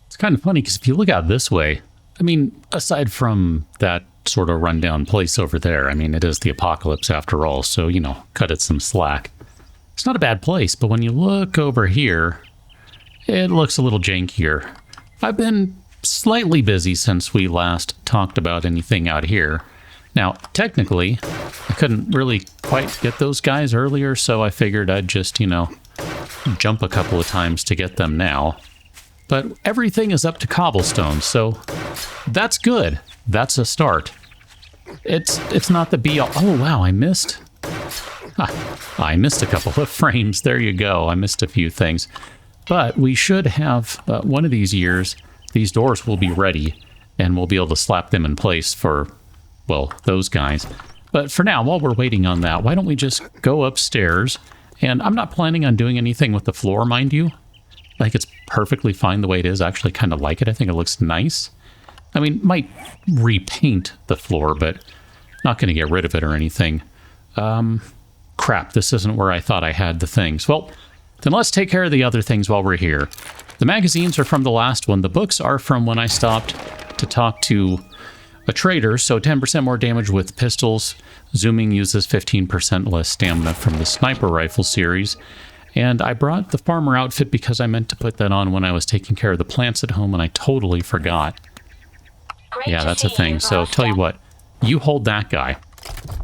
It's kind of funny because if you look out this way, I mean, aside from that sort of rundown place over there, I mean, it is the apocalypse after all, so, you know, cut it some slack. It's not a bad place, but when you look over here, it looks a little jankier. I've been slightly busy since we last talked about anything out here. Now, technically, I couldn't really quite get those guys earlier, so I figured I'd just, you know, jump a couple of times to get them now. But everything is up to cobblestone, so that's good. That's a start. It's not the be-all. Oh, wow, I missed. I missed a couple of frames. There you go. I missed a few things. But we should have, one of these years, these doors will be ready, and we'll be able to slap them in place for, well, those guys. But for now, while we're waiting on that, why don't we just go upstairs? And I'm not planning on doing anything with the floor, mind you. I think it's perfectly fine the way it is. I actually kind of like it. I think it looks nice. I mean, might repaint the floor, but not going to get rid of it or anything. Crap, this isn't where I thought I had the things. Well, then let's take care of the other things while we're here. The magazines are from the last one. The books are from when I stopped to talk to a trader, so 10% more damage with pistols. Zooming uses 15% less stamina from the sniper rifle series. And I brought the farmer outfit because I meant to put that on when I was taking care of the plants at home, and I totally forgot. Yeah, that's a thing. So tell you what, you hold that guy.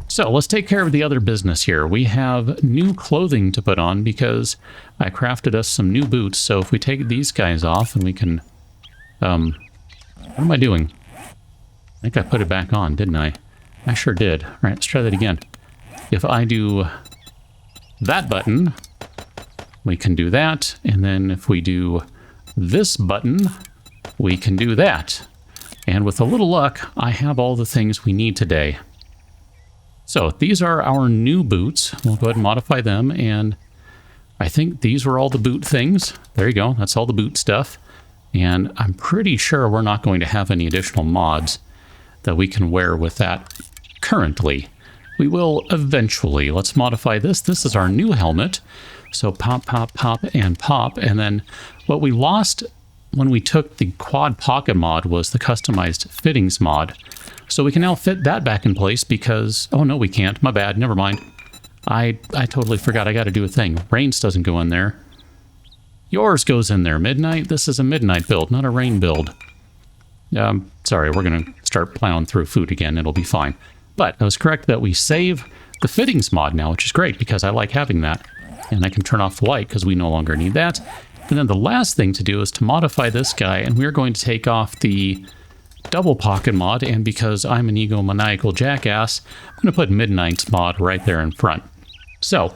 So let's take care of the other business here. We have new clothing to put on because I crafted us some new boots. So if we take these guys off and we can... what am I doing? I think I put it back on, didn't I? I sure did. All right, let's try that again. If I do that button, we can do that. And then if we do this button, we can do that. And with a little luck, I have all the things we need today. So these are our new boots. We'll go ahead and modify them. And I think these were all the boot things. There you go. That's all the boot stuff. And I'm pretty sure we're not going to have any additional mods that we can wear with that currently. We will eventually. Let's modify this. This is our new helmet. So pop, pop, pop, and pop. And then what we lost when we took the quad pocket mod was the customized fittings mod. So we can now fit that back in place because... Oh, no, we can't. My bad. Never mind. I totally forgot. I got to do a thing. Rains doesn't go in there. Yours goes in there. Midnight? This is a midnight build, not a rain build. Sorry, we're going to start plowing through food again. It'll be fine. But I was correct that we save the fittings mod now, which is great because I like having that. And I can turn off the light because we no longer need that. And then the last thing to do is to modify this guy, and we're going to take off the double pocket mod, and because I'm an egomaniacal jackass, I'm going to put Midnight's mod right there in front. So,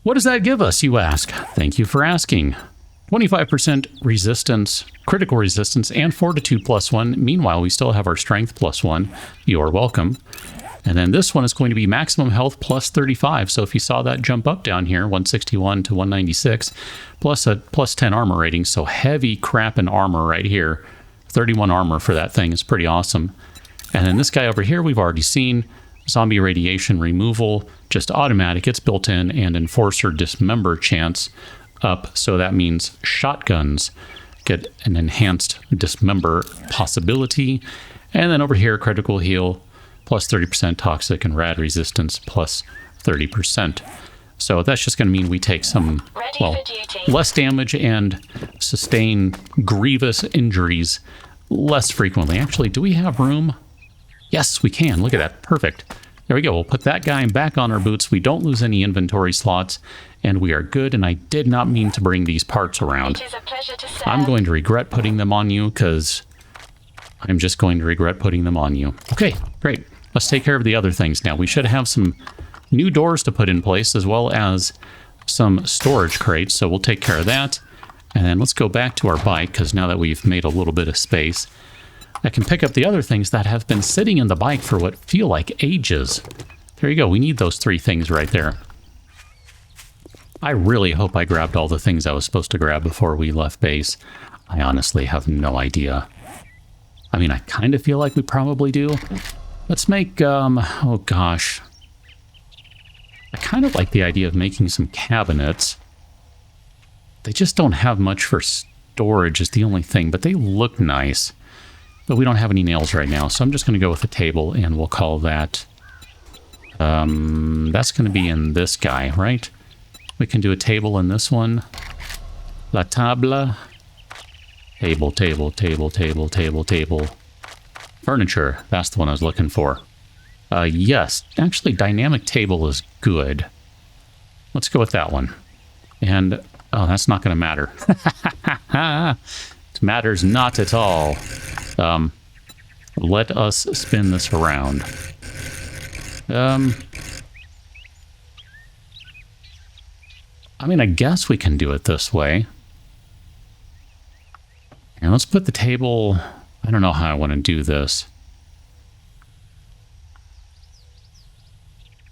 what does that give us, you ask? Thank you for asking. 25% resistance, critical resistance, and fortitude +1. Meanwhile, we still have our strength +1. You're welcome. And then this one is going to be maximum health +35. So if you saw that jump up down here, 161 to 196, plus a +10 armor rating. So heavy crap in armor right here. 31 armor for that thing is pretty awesome. And then this guy over here, we've already seen. Zombie radiation removal, just automatic. It's built in, and enforcer dismember chance up. So that means shotguns get an enhanced dismember possibility. And then over here, critical heal, +30% toxic, and rad resistance +30%. So that's just going to mean we take some, well, less damage and sustain grievous injuries less frequently. Actually, do we have room? Yes, we can. Look at that. Perfect. There we go. We'll put that guy back on our boots. We don't lose any inventory slots, and we are good. And I did not mean to bring these parts around. It is a pleasure to serve. I'm going to regret putting them on you because I'm just going to regret putting them on you. Okay, great. Let's take care of the other things now. We should have some new doors to put in place as well as some storage crates. So we'll take care of that. And then let's go back to our bike because now that we've made a little bit of space, I can pick up the other things that have been sitting in the bike for what feel like ages. There you go. We need those 3 things right there. I really hope I grabbed all the things I was supposed to grab before we left base. I honestly have no idea. I mean, I kind of feel like we probably do. Let's make, oh gosh. I kind of like the idea of making some cabinets. They just don't have much for storage is the only thing, but they look nice. But we don't have any nails right now, so I'm just going to go with a table, and we'll call that... that's going to be in this guy, right? We can do a table in this one. La table. Table, table, table, table, table, table. Furniture, that's the one I was looking for. Yes, actually, dynamic table is good. Let's go with that one. And, oh, that's not going to matter. It matters not at all. Let us spin this around. I mean, I guess we can do it this way. And let's put the table... I don't know how I want to do this.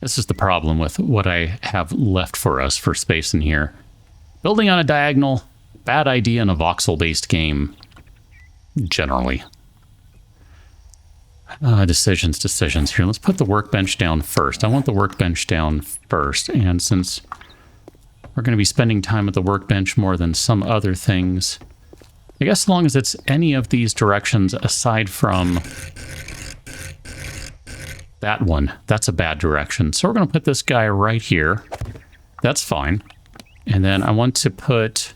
This is the problem with what I have left for us for space in here. Building on a diagonal, bad idea in a voxel-based game, generally. Decisions here. Let's put the workbench down first. I want the workbench down first, and since we're going to be spending time at the workbench more than some other things, I guess as long as it's any of these directions aside from that one, that's a bad direction. So we're going to put this guy right here. That's fine. And then I want to put...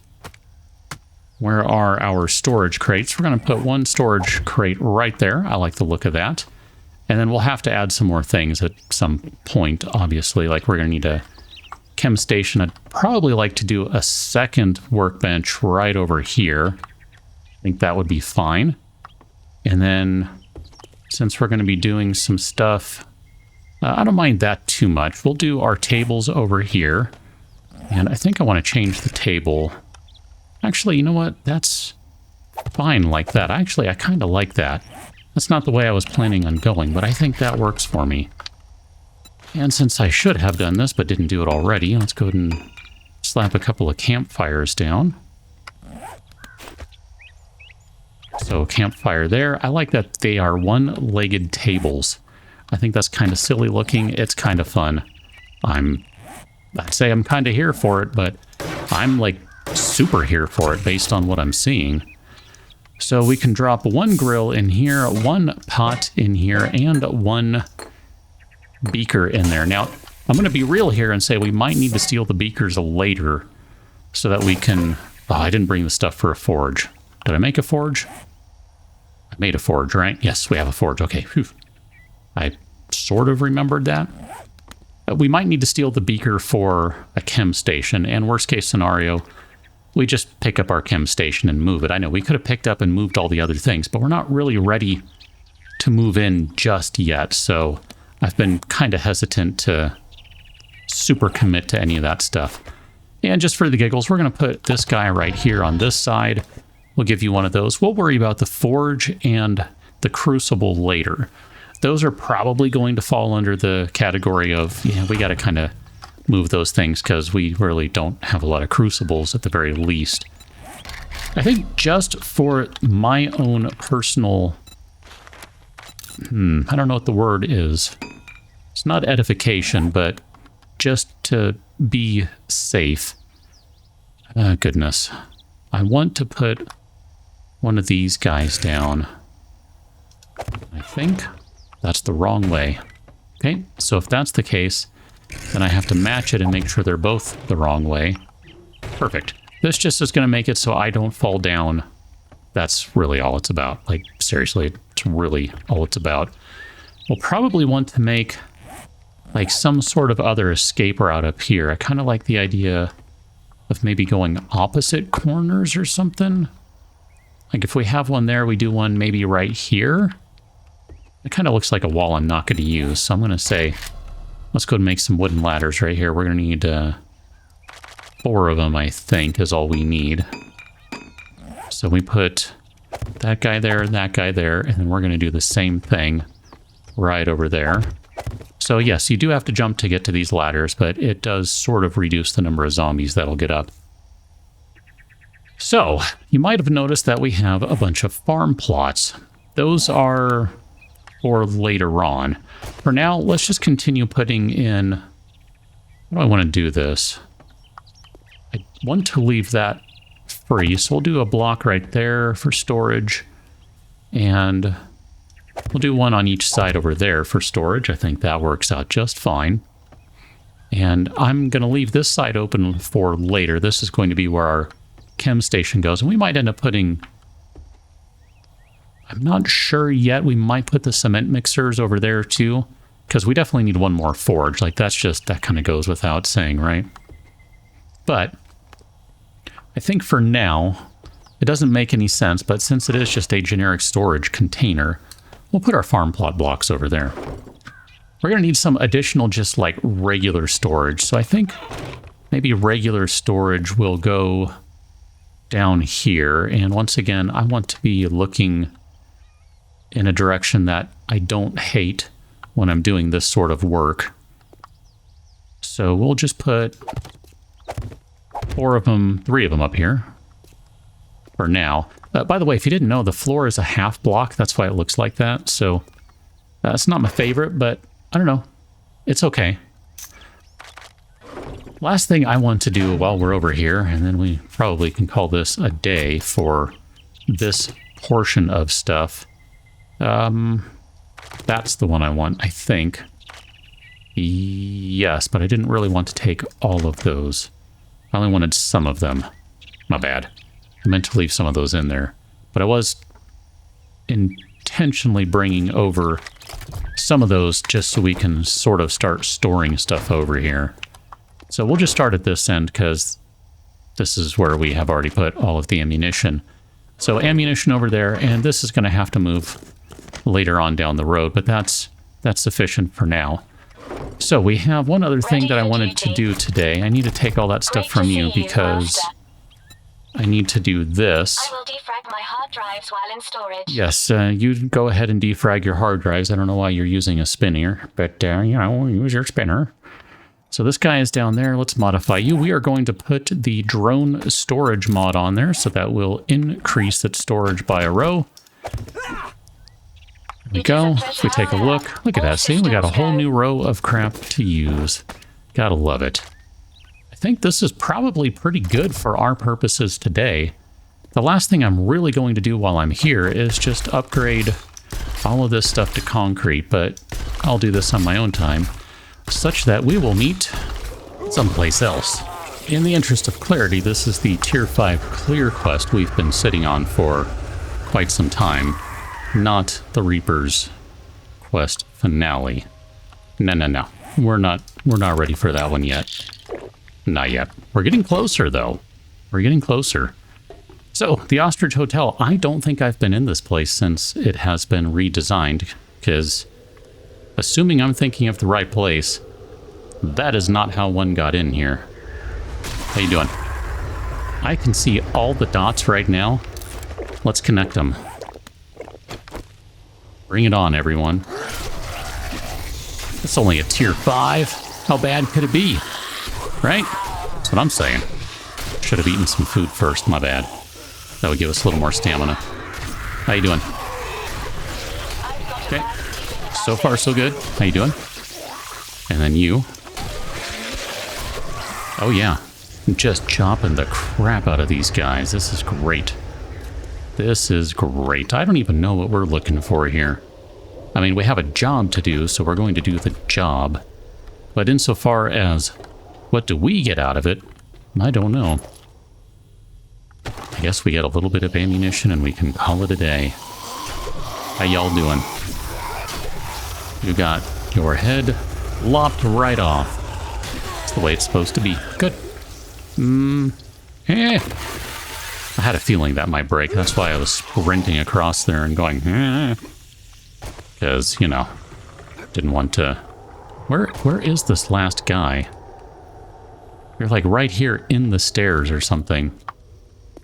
Where are our storage crates? We're going to put one storage crate right there. I like the look of that. And then we'll have to add some more things at some point, obviously. Like we're going to need a chem station. I'd probably like to do a second workbench right over here. I think that would be fine. And then, since we're going to be doing some stuff, I don't mind that too much. We'll do our tables over here. And I think I want to change the table. Actually, you know what? That's fine like that. Actually, I kind of like that. That's not the way I was planning on going, but I think that works for me. And since I should have done this, but didn't do it already, let's go ahead and slap a couple of campfires down. So campfire there. I like that they are one-legged tables. I think that's kind of silly looking. It's kind of fun. I'd say I'm kind of here for it, but I'm like super here for it based on what I'm seeing. So we can drop one grill in here, one pot in here, and one beaker in there. Now, I'm going to be real here and say we might need to steal the beakers later so that we can... Oh, I didn't bring the stuff for a forge. Did I make a forge? I made a forge, right? Yes, we have a forge. Okay, whew. I sort of remembered that. We might need to steal the beaker for a chem station, and worst case scenario, we just pick up our chem station and move it. I know we could have picked up and moved all the other things, but we're not really ready to move in just yet, so I've been kind of hesitant to super commit to any of that stuff. And just for the giggles, we're going to put this guy right here on this side. We'll give you one of those. We'll worry about the forge and the crucible later. Those are probably going to fall under the category of, yeah, we got to kind of move those things because we really don't have a lot of crucibles at the very least. I think just for my own personal, I don't know what the word is. It's not edification, but just to be safe. Goodness. I want to put one of these guys down. I think that's the wrong way. Okay, so if that's the case, then I have to match it and make sure they're both the wrong way. Perfect. This just is going to make it so I don't fall down. That's really all it's about. Like, seriously, it's really all it's about. We'll probably want to make like some sort of other escape route up here. I kind of like the idea of maybe going opposite corners or something. Like if we have one there, we do one maybe right here. It kind of looks like a wall I'm not going to use. So I'm going to say, let's go and make some wooden ladders right here. We're going to need 4 of them, I think, is all we need. So we put that guy there, and then we're going to do the same thing right over there. So yes, you do have to jump to get to these ladders, but it does sort of reduce the number of zombies that'll get up. So, you might have noticed that we have a bunch of farm plots. Those are for later on. For now, let's just continue putting in... How do I want to do this? I want to leave that free. So we'll do a block right there for storage. And we'll do one on each side over there for storage. I think that works out just fine. And I'm going to leave this side open for later. This is going to be where our chem station goes. And we might end up putting... I'm not sure yet. We might put the cement mixers over there too. Because we definitely need one more forge. Like that kind of goes without saying, right? But I think for now, it doesn't make any sense. But since it is just a generic storage container, we'll put our farm plot blocks over there. We're going to need some additional just like regular storage. So I think maybe regular storage will go down here. And once again, I want to be looking in a direction that I don't hate when I'm doing this sort of work. So we'll just put 3 of them up here for now. By the way, if you didn't know, the floor is a half block. That's why it looks like that. So it's not my favorite, but I don't know. It's okay. Last thing I want to do while we're over here, and then we probably can call this a day for this portion of stuff. That's the one I want, I think. Yes, but I didn't really want to take all of those. I only wanted some of them. My bad. I meant to leave some of those in there. But I was intentionally bringing over some of those just so we can sort of start storing stuff over here. So we'll just start at this end because this is where we have already put all of the ammunition. So ammunition over there, and this is going to have to move later on down the road, but that's sufficient for now. So we have one other thing that I wanted to do today. I need to take all that stuff from you because I need to do this. I will defrag my hard drives while in storage. Yes, you go ahead and defrag your hard drives. I don't know why you're using a spinner, but you know, use your spinner. So this guy is down there. Let's modify you. We are going to put the drone storage mod on there so that will increase its storage by a row. There we go. If we take a look at that. See, we got a whole new row of crap to use. Gotta love it. I think this is probably pretty good for our purposes today. The last thing I'm really going to do while I'm here is just upgrade all of this stuff to concrete, but I'll do this on my own time, such that we will meet someplace else. In the interest of clarity, this is the Tier 5 clear quest we've been sitting on for quite some time. Not the Reaper's quest finale. No. We're not ready for that one yet. Not yet. We're getting closer, though. We're getting closer. So, the Ostrich Hotel. I don't think I've been in this place since it has been redesigned, because assuming I'm thinking of the right place, that is not how one got in here. How you doing? I can see all the dots right now. Let's connect them. Bring it on, everyone. It's only a Tier 5. How bad could it be? Right? That's what I'm saying. Should have eaten some food first, my bad. That would give us a little more stamina. How you doing? Okay. So far, so good. How you doing? And then you. Oh, yeah. Just chopping the crap out of these guys. This is great. This is great. I don't even know what we're looking for here. I mean, we have a job to do, so we're going to do the job. But insofar as what do we get out of it, I don't know. I guess we get a little bit of ammunition and we can call it a day. How y'all doing? You got your head lopped right off. That's the way it's supposed to be. Good. I had a feeling that might break. That's why I was sprinting across there and going, because, you know, didn't want to... Where is this last guy? You're like right here in the stairs or something.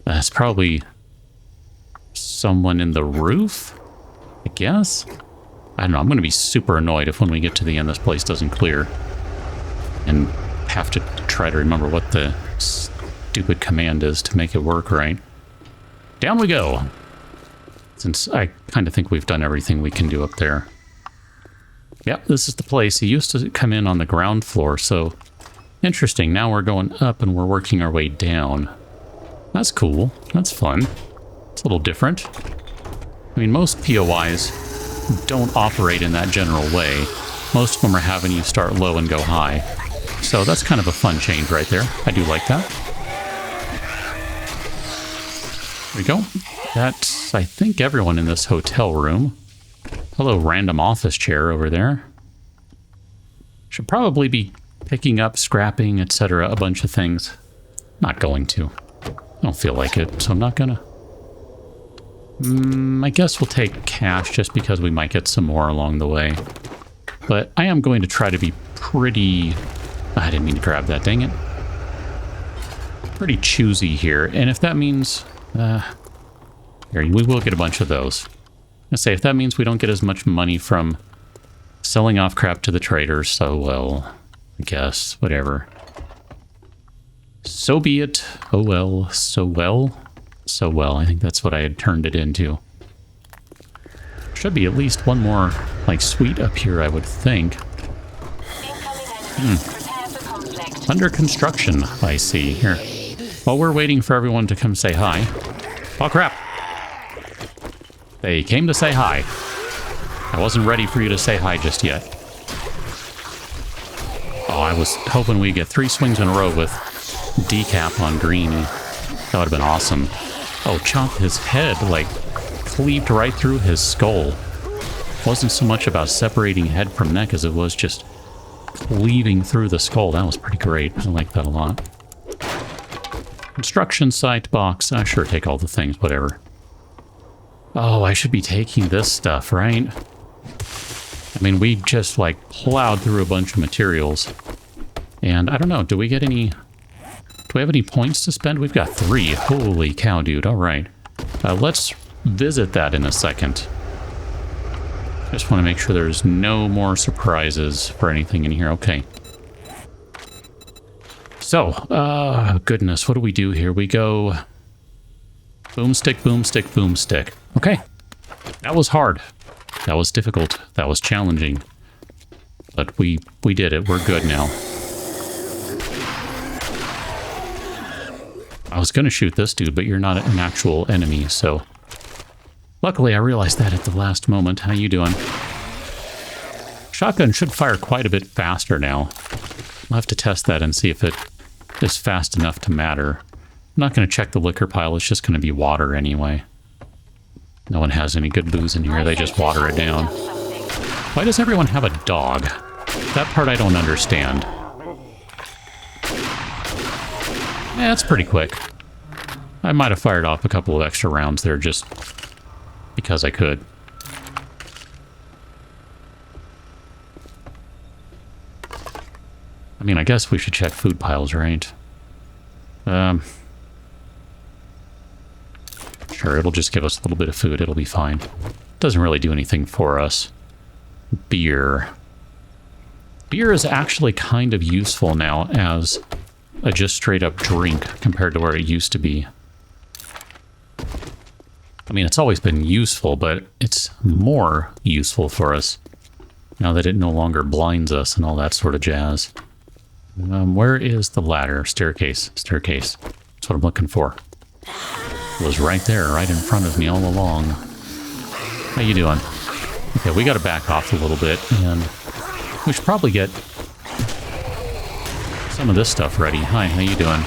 That's probably someone in the roof, I guess? I don't know. I'm going to be super annoyed if when we get to the end this place doesn't clear. And have to try to remember what the stupid command is to make it work right. Down we go. Since I kind of think we've done everything we can do up there. Yep, this is the place. He used to come in on the ground floor, so interesting. Now we're going up and we're working our way down. That's cool. That's fun. It's a little different. I mean, most POIs don't operate in that general way. Most of them are having you start low and go high. So that's kind of a fun change right there. I do like that. There we go. That's, I think, everyone in this hotel room. Hello, random office chair over there. Should probably be picking up, scrapping, etc. a bunch of things. Not going to. I don't feel like it, so I'm not gonna. I guess we'll take cash just because we might get some more along the way. But I am going to try to be pretty... I didn't mean to grab that, dang it. Pretty choosy here, and if that means... here, we will get a bunch of those. I say, if that means we don't get as much money from selling off crap to the traders, so, well, I guess, whatever. So be it. Oh well, so well. So well, I think that's what I had turned it into. Should be at least one more, like, suite up here, I would think. Prepare for conflict. Under construction, I see. Here. While we're waiting for everyone to come say hi. Oh, crap. They came to say hi. I wasn't ready for you to say hi just yet. Oh, I was hoping we'd get 3 swings in a row with decap on green. That would have been awesome. Oh, chomp, his head, like, cleaved right through his skull. Wasn't so much about separating head from neck as it was just cleaving through the skull. That was pretty great. I like that a lot. Construction site box. Sure, take all the things, whatever. Oh, I should be taking this stuff, right? I mean, we just, like, plowed through a bunch of materials. And I don't know, do we get any... Do we have any points to spend? We've got 3. Holy cow, dude. All right. Let's visit that in a second. Just want to make sure there's no more surprises for anything in here. Okay. So, goodness, what do we do here? We go boomstick, boomstick, boomstick. Okay. That was hard. That was difficult. That was challenging. But we did it. We're good now. I was going to shoot this dude, but you're not an actual enemy, so... Luckily, I realized that at the last moment. How you doing? Shotgun should fire quite a bit faster now. I'll have to test that and see if it is fast enough to matter. I'm not going to check the liquor pile. It's just going to be water anyway. No one has any good booze in here. They just water it down. Why does everyone have a dog? That part I don't understand. Yeah, that's pretty quick. I might have fired off a couple of extra rounds there just because I could. I mean, I guess we should check food piles, right? Sure, it'll just give us a little bit of food. It'll be fine. Doesn't really do anything for us. Beer. Beer is actually kind of useful now as a just straight up drink compared to where it used to be. I mean, it's always been useful, but it's more useful for us now that it no longer blinds us and all that sort of jazz. Where is the ladder? Staircase. Staircase. That's what I'm looking for. It was right there, right in front of me all along. How you doing? Okay, we got to back off a little bit, and we should probably get some of this stuff ready. Hi, how you doing?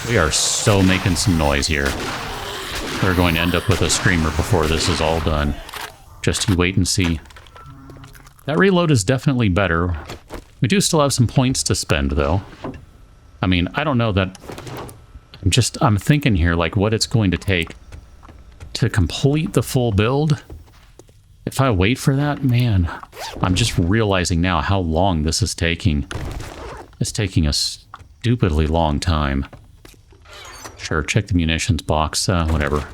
We are so making some noise here. We're going to end up with a screamer before this is all done. Just you wait and see. That reload is definitely better. We do still have some points to spend, though. I mean, I don't know that... I'm thinking here, like, what it's going to take to complete the full build. If I wait for that, man, I'm just realizing now how long this is taking. It's taking a stupidly long time. Sure, check the munitions box, whatever.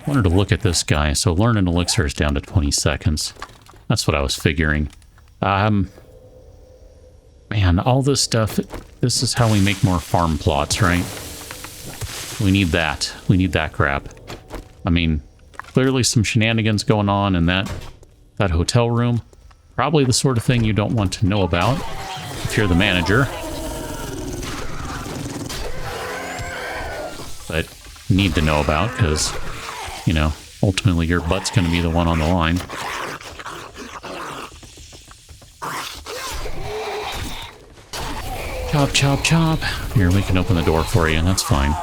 Wanted to look at this guy, so learn an elixir is down to 20 seconds. That's what I was figuring. Man, all this stuff, this is how we make more farm plots, right? We need that. We need that crap. I mean, clearly some shenanigans going on in that hotel room. Probably the sort of thing you don't want to know about. if you're the manager. But need to know about, because, you know, ultimately your butt's going to be the one on the line. Chop, chop, chop. Here, we can open the door for you, and that's fine.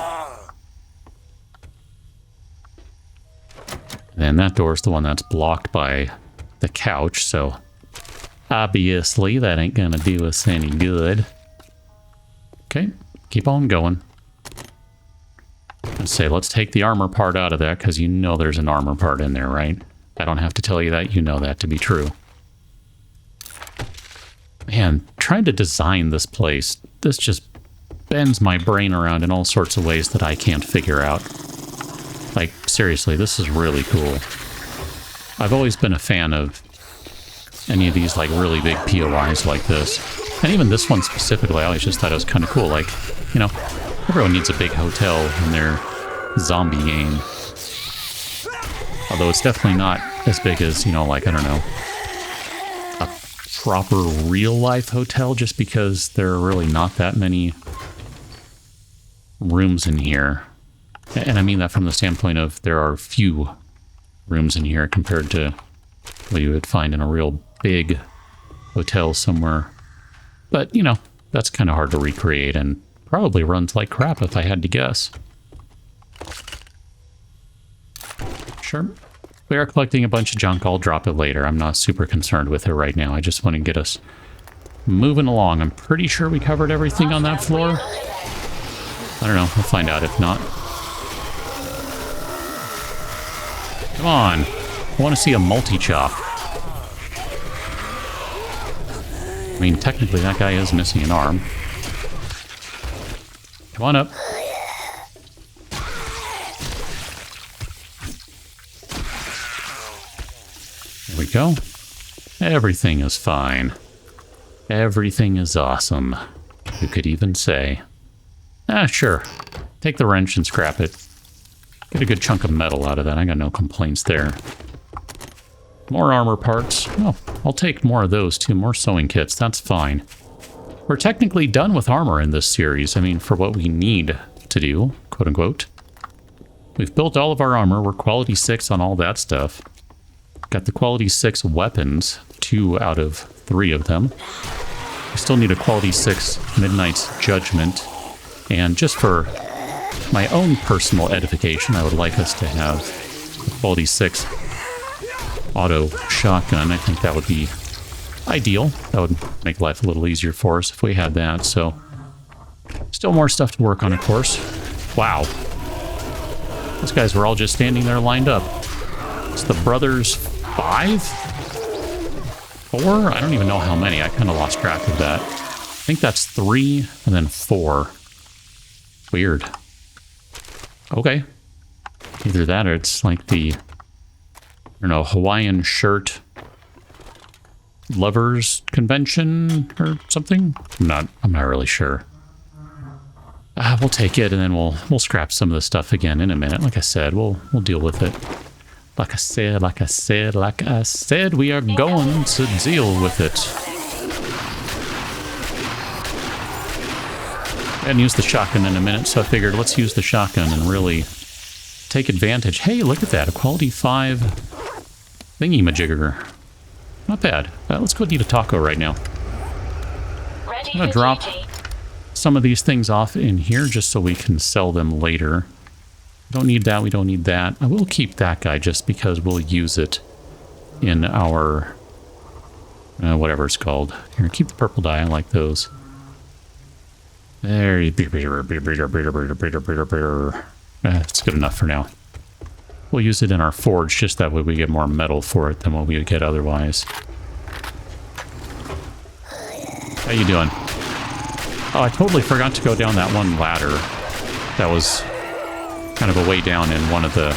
And that door's the one that's blocked by the couch, so obviously that ain't gonna do us any good. Okay, keep on going. Let's say, let's take the armor part out of that, because you know there's an armor part in there, right? I don't have to tell you that, you know that to be true. Man, trying to design this place, this just bends my brain around in all sorts of ways that I can't figure out. Like, seriously, this is really cool. I've always been a fan of any of these, like, really big POIs like this. And even this one specifically, I always just thought it was kind of cool. Like, you know, everyone needs a big hotel in their zombie game. Although it's definitely not as big as, you know, like, I don't know, a proper real-life hotel, just because there are really not that many rooms in here. And I mean that from the standpoint of there are few rooms in here compared to what you would find in a real big hotel somewhere. But, you know, that's kind of hard to recreate and probably runs like crap if I had to guess. Sure. We are collecting a bunch of junk. I'll drop it later. I'm not super concerned with it right now. I just want to get us moving along. I'm pretty sure we covered everything on that floor. I don't know. We'll find out if not. Come on. I want to see a multi-chop. I mean, technically that guy is missing an arm. Come on up. There we go. Everything is fine. Everything is awesome. You could even say. Ah, sure. Take the wrench and scrap it. Get a good chunk of metal out of that. I got no complaints there. More armor parts. Oh, I'll take more of those too. More sewing kits. That's fine. We're technically done with armor in this series. I mean, for what we need to do, quote unquote. We've built all of our armor. We're quality 6 on all that stuff. Got the quality 6 weapons. 2 out of 3 of them. We still need a quality 6 Midnight's Judgment. And just for my own personal edification, I would like us to have a quality 6 auto shotgun. I think that would be ideal. That would make life a little easier for us if we had that. So, still more stuff to work on, of course. Wow. Those guys were all just standing there lined up. It's the Brothers 5? 4? I don't even know how many. I kind of lost track of that. I think that's 3 and then 4. Weird. Okay. Either that or it's like the, I don't know, Hawaiian shirt lovers convention or something. I'm not really sure. We'll take it and then we'll scrap some of the stuff again in a minute. Like I said, we'll deal with it. Like I said, we are going to deal with it. I hadn't used the shotgun in a minute, so I figured let's use the shotgun and really take advantage. Hey, look at that. A quality 5 thingy-majigger. Not bad. Let's go eat a taco right now. I'm going to drop some of these things off in here just so we can sell them later. Don't need that. We don't need that. I will keep that guy just because we'll use it in our whatever it's called. Here, keep the purple dye. I like those. There, it's good enough for now. We'll use it in our forge, just that way we get more metal for it than what we would get otherwise. How you doing? Oh, I totally forgot to go down that one ladder. That was kind of a way down in one of the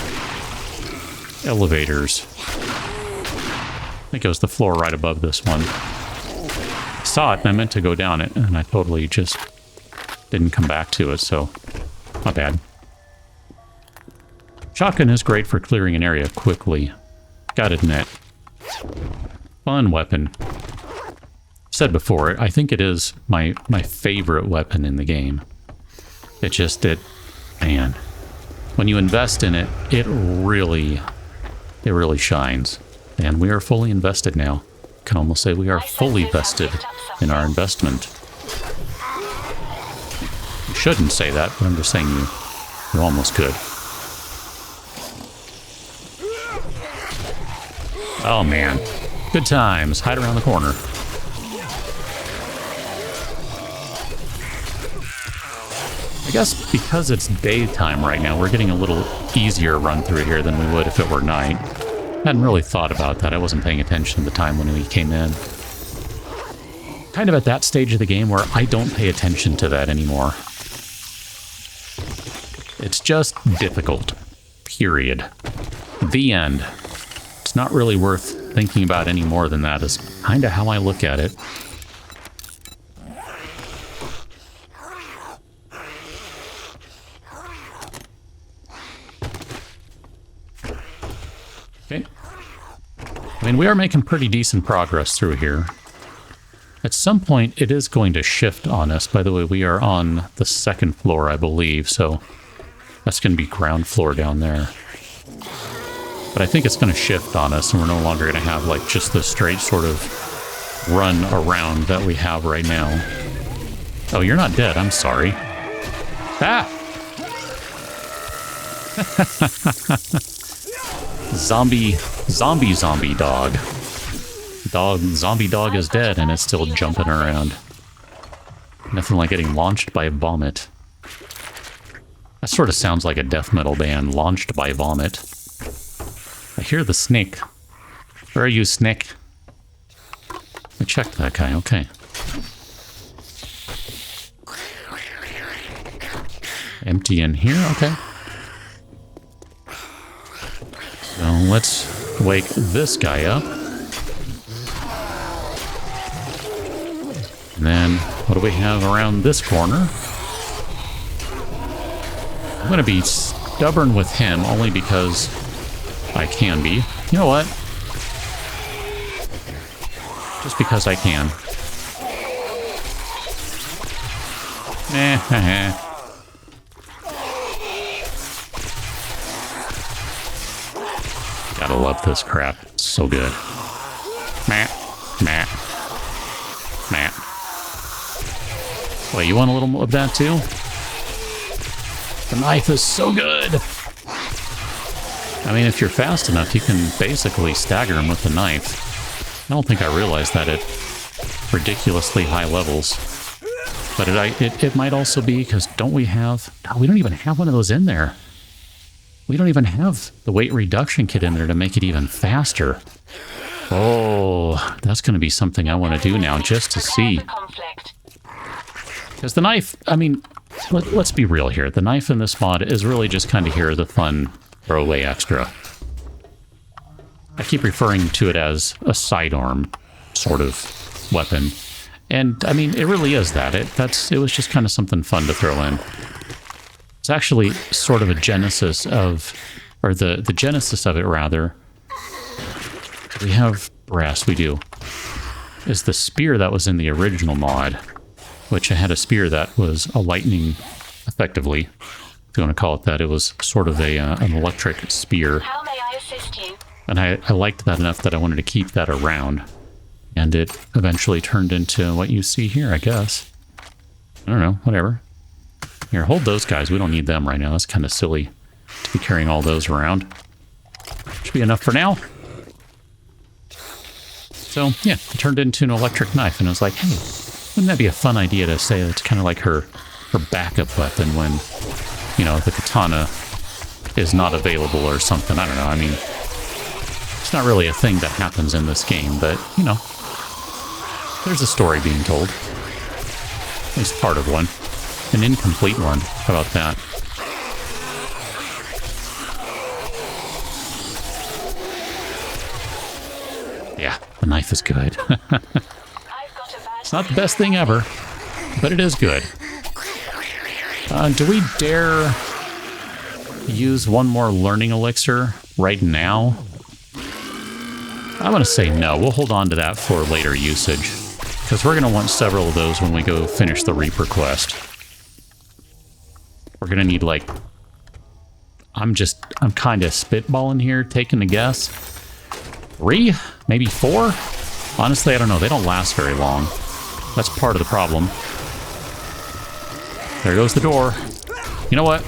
elevators. I think it was the floor right above this one. I saw it and I meant to go down it, and I totally just didn't come back to it, so not bad. Shotgun is great for clearing an area quickly. Gotta admit. Fun weapon. said before, I think it is my favorite weapon in the game. Man, when you invest in it, it really shines. And we are fully invested now. Can almost say we are fully vested in our investment. You shouldn't say that, but I'm just saying you almost could. Oh man, good times. Hide around the corner. I guess because it's daytime right now, we're getting a little easier run through here than we would if it were night. I hadn't really thought about that. I wasn't paying attention at the time when we came in. Kind of at that stage of the game where I don't pay attention to that anymore. It's just difficult. Period. The end. It's not really worth thinking about any more than that is kind of how I look at it. Okay. I mean, we are making pretty decent progress through here. At some point, it is going to shift on us. By the way, we are on the second floor, I believe, so that's going to be ground floor down there. But I think it's going to shift on us, and we're no longer going to have, like, just the straight sort of run around that we have right now. Oh, you're not dead. I'm sorry. Ah! Zombie dog. Zombie dog is dead and it's still jumping around. Nothing like getting launched by vomit. That sort of sounds like a death metal band, launched by vomit. I hear the snake. Where are you, snake? I checked that guy, okay. Empty in here, okay. So let's wake this guy up. And then, what do we have around this corner? I'm going to be stubborn with him, only because I can be. You know what? Just because I can. Gotta love this crap. It's so good. Meh. Wait, you want a little of that too? The knife is so good! I mean, if you're fast enough, you can basically stagger him with the knife. I don't think I realized that at ridiculously high levels. But it might also be because we don't even have one of those in there. We don't even have the weight reduction kit in there to make it even faster. Oh, that's going to be something I want to do now just to see. Because the knife, I mean, let's be real here. The knife in this mod is really just kind of here as a fun throwaway extra. I keep referring to it as a sidearm sort of weapon. And, I mean, it really is that. It was just kind of something fun to throw in. It's actually sort of a genesis of, or the genesis of it, rather. We have brass, we do. Is the spear that was in the original mod, which I had a spear that was a lightning, effectively, if you want to call it that. It was sort of an electric spear. How may I assist you? And I liked that enough that I wanted to keep that around. And it eventually turned into what you see here, I guess. I don't know, whatever. Here, hold those guys. We don't need them right now. That's kind of silly to be carrying all those around. Should be enough for now. So, yeah, it turned into an electric knife. And I was like, hey, wouldn't that be a fun idea to say it's kind of like her backup weapon when, you know, the katana is not available or something. I don't know. I mean, it's not really a thing that happens in this game, but, you know, there's a story being told. At least part of one. An incomplete one. How about that? Yeah, the knife is good. It's not the best thing ever, but it is good. Do we dare use one more learning elixir right now? I'm going to say no. We'll hold on to that for later usage. Because we're going to want several of those when we go finish the Reaper quest. We're going to need, like... I'm kind of spitballing here, taking a guess. 3? Maybe 4? Honestly, I don't know. They don't last very long. That's part of the problem. There goes the door. You know what?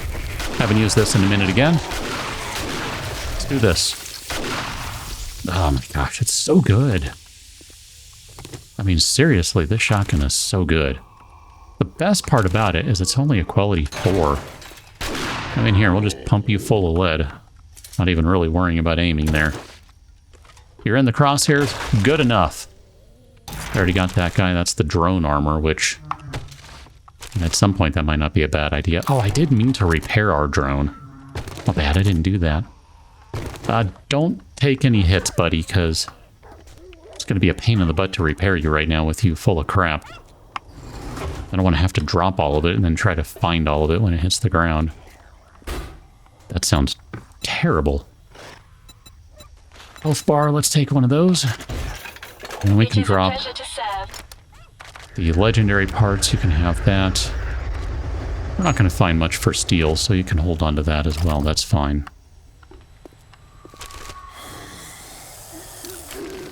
Haven't used this in a minute again. Let's do this. Oh my gosh, it's so good. I mean, seriously, this shotgun is so good. The best part about it is it's only a quality 4. I mean, here, we'll just pump you full of lead. Not even really worrying about aiming there. You're in the crosshairs, good enough. I already got that guy. That's the drone armor, which at some point that might not be a bad idea. Oh, I did mean to repair our drone. Not bad, I didn't do that. Don't take any hits, buddy, because it's going to be a pain in the butt to repair you right now with you full of crap. I don't want to have to drop all of it and then try to find all of it when it hits the ground. That sounds terrible. Health bar, let's take one of those. And we can drop the legendary parts. You can have that. We're not going to find much for steel, so you can hold on to that as well. That's fine.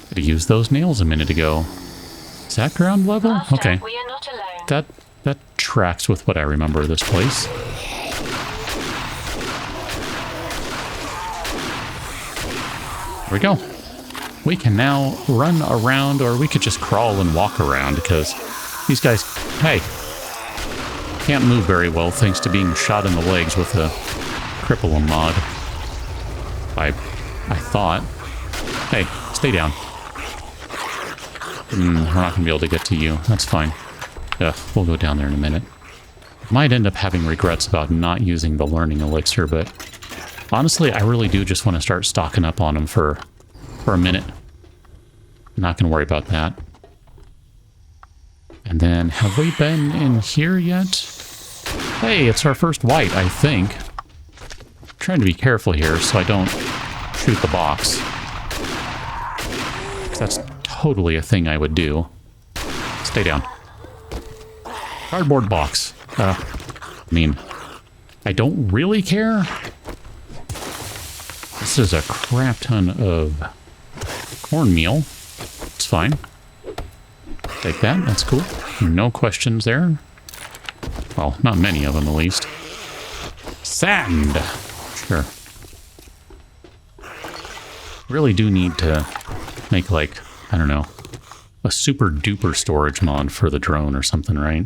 Could have used those nails a minute ago. Is that ground level? Okay. We are not alone. That tracks with what I remember of this place. There we go. We can now run around, or we could just crawl and walk around, because these guys, hey, can't move very well thanks to being shot in the legs with a cripple 'em mod. I thought. Hey, stay down. We're not going to be able to get to you. That's fine. We'll go down there in a minute. Might end up having regrets about not using the learning elixir, but honestly, I really do just want to start stocking up on them for a minute. Not going to worry about that. And then, have we been in here yet? Hey, it's our first white, I think. I'm trying to be careful here so I don't shoot the box. 'Cause that's totally a thing I would do. Stay down. Cardboard box. I mean, I don't really care. This is a crap ton of cornmeal. It's fine. Take that. That's cool. No questions there. Well, not many of them, at least. Sand. Sure. Really do need to make, like, I don't know, a super duper storage mod for the drone or something, right?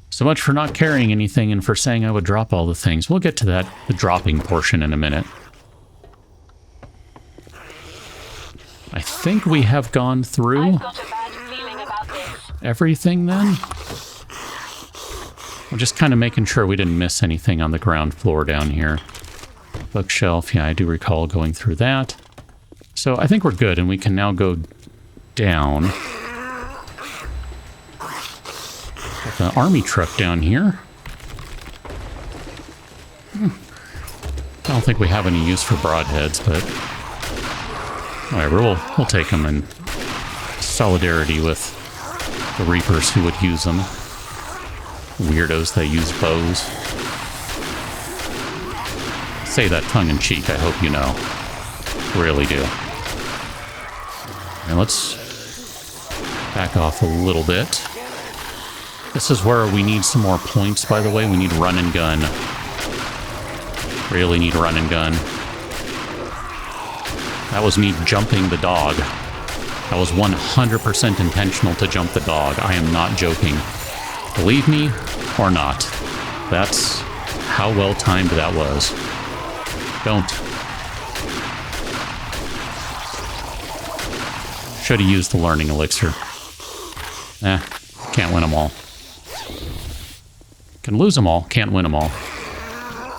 So much for not carrying anything and for saying I would drop all the things. We'll get to that, the dropping portion, in a minute. I think we have gone through everything then. I'm just kind of making sure we didn't miss anything on the ground floor down here. Bookshelf, yeah, I do recall going through that. So I think we're good, and we can now go down. Got the army truck down here. I don't think we have any use for broadheads, but whatever, we'll take them in solidarity with the Reapers who would use them. Weirdos that use bows. Say that tongue-in-cheek, I hope you know. Really do. And let's back off a little bit. This is where we need some more points, by the way. We need run and gun. Really need run and gun. That was me jumping the dog. That was 100% intentional to jump the dog. I am not joking. Believe me or not. That's how well timed that was. Don't. Should have used the learning elixir. Can't win them all. Can lose them all, can't win them all.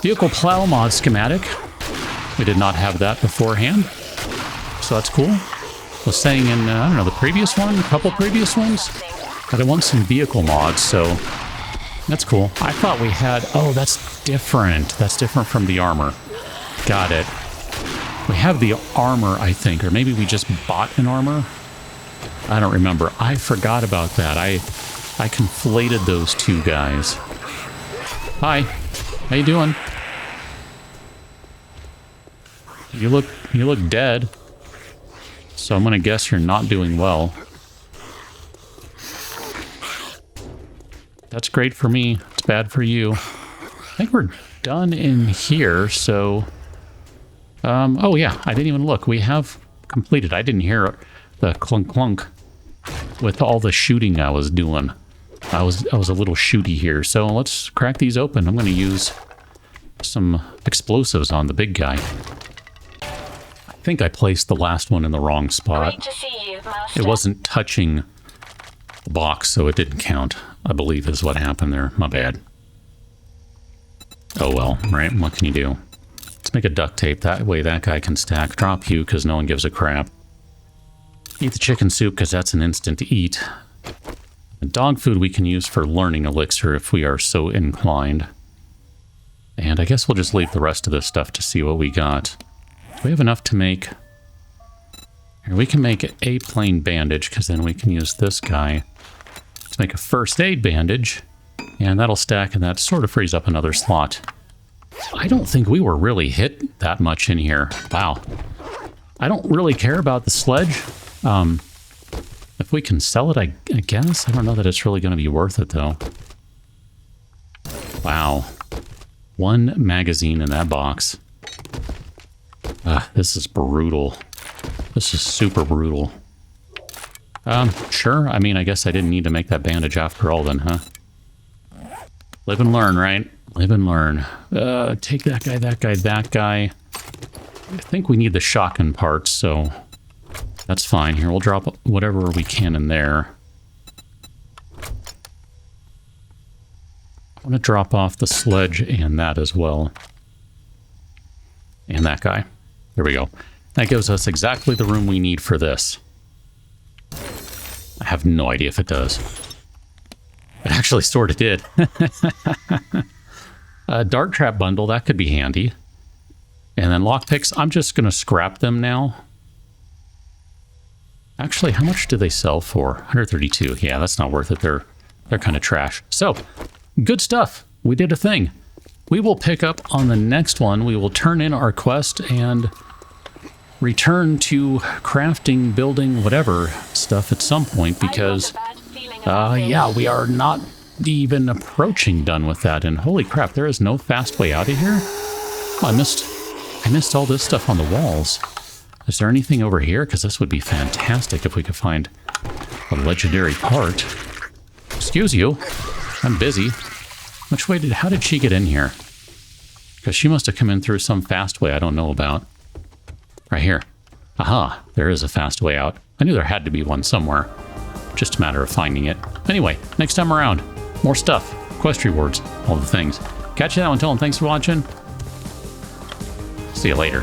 Vehicle plow mod schematic. We did not have that beforehand, so that's cool. Was saying in, I don't know, the previous one, a couple previous ones, that I want some vehicle mods, so that's cool. I thought we had, oh, that's different. That's different from the armor. Got it. We have the armor, I think, or maybe we just bought an armor. I don't remember. I forgot about that. I conflated those two guys. Hi. How you doing? You look dead. So I'm gonna guess you're not doing well. That's great for me. It's bad for you. I think we're done in here, so... oh yeah, I didn't even look. We have completed. I didn't hear the clunk clunk with all the shooting I was doing. I was a little shooty here, so let's crack these open. I'm going to use some explosives on the big guy. I think I placed the last one in the wrong spot. Great to see you, Master. It wasn't touching the box, so it didn't count, I believe is what happened there. My bad. Oh well, right? What can you do? Let's make a duct tape. That way that guy can stack. Drop you, because no one gives a crap. Eat the chicken soup, because that's an instant eat. The dog food we can use for learning elixir if we are so inclined. And I guess we'll just leave the rest of this stuff to see what we got. Do we have enough to make... Here, we can make a plain bandage, because then we can use this guy to make a first aid bandage. And that'll stack, and that sort of frees up another slot. I don't think we were really hit that much in here. Wow. I don't really care about the sledge. If we can sell it, I guess. I don't know that it's really going to be worth it, though. Wow. One magazine in that box. This is brutal. This is super brutal. Sure. I mean, I guess I didn't need to make that bandage after all then, huh? Live and learn, right? Live and learn. Take that guy, that guy, that guy. I think we need the shotgun parts, so that's fine. Here, we'll drop whatever we can in there. I want to drop off the sledge and that as well. And that guy. There we go. That gives us exactly the room we need for this. I have no idea if it does. It actually sort of did. A dart trap bundle, that could be handy. And then lockpicks, I'm just going to scrap them now. Actually, how much do they sell for? 132. Yeah, that's not worth it. They're kind of trash. So, good stuff. We did a thing. We will pick up on the next one. We will turn in our quest and return to crafting, building, whatever stuff at some point, because yeah, we are not even approaching done with that. And holy crap, there is no fast way out of here. Oh, I missed all this stuff on the walls. Is there anything over here? Because this would be fantastic if we could find a legendary part. Excuse you, I'm busy. How did she get in here? Because she must have come in through some fast way I don't know about. Right here. Aha, there is a fast way out. I knew there had to be one somewhere. Just a matter of finding it. Anyway, next time around, more stuff, quest rewards, all the things. Catch you now until, and thanks for watching. See you later.